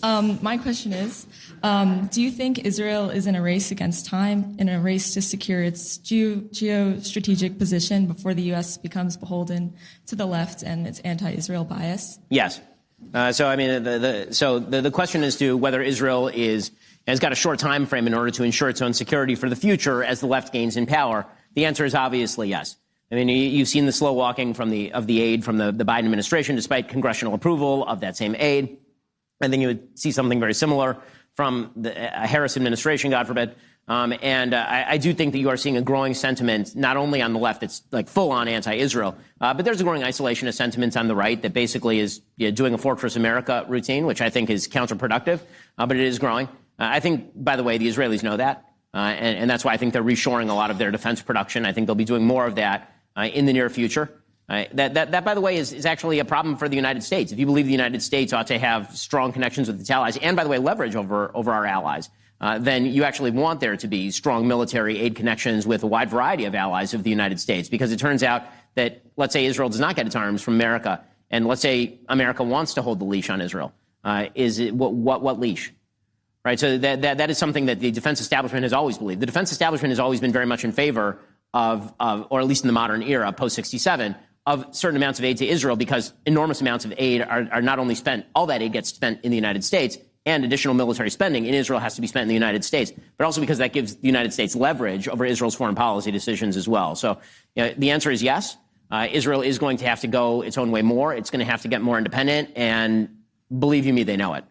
My question is, do you think Israel is in a race against time, in a race to secure its geostrategic position before the U.S. becomes beholden to the left and its anti-Israel bias? Yes. The question is to whether Israel has got a short time frame in order to ensure its own security for the future as the left gains in power. The answer is obviously yes. I mean, you've seen the slow walking of the aid from the Biden administration, despite congressional approval of that same aid. I think you would see something very similar from the Harris administration, God forbid. I do think that you are seeing a growing sentiment, not only on the left, it's like full-on anti-Israel, but there's a growing isolationist sentiment on the right that basically is doing a Fortress America routine, which I think is counterproductive, but it is growing. I think, by the way, the Israelis know that, and that's why I think they're reshoring a lot of their defense production. I think they'll be doing more of that in the near future. That, by the way, is actually a problem for the United States. If you believe the United States ought to have strong connections with its allies, and, by the way, leverage over our allies, then you actually want there to be strong military aid connections with a wide variety of allies of the United States, because it turns out that, let's say Israel does not get its arms from America, and let's say America wants to hold the leash on Israel. What leash? Right? So that is something that the defense establishment has always believed. The defense establishment has always been very much in favor of or at least in the modern era, post-67, of certain amounts of aid to Israel, because enormous amounts of aid are not only spent, all that aid gets spent in the United States, and additional military spending in Israel has to be spent in the United States, but also because that gives the United States leverage over Israel's foreign policy decisions as well. So the answer is yes. Israel is going to have to go its own way more. It's going to have to get more independent, and believe you me, they know it.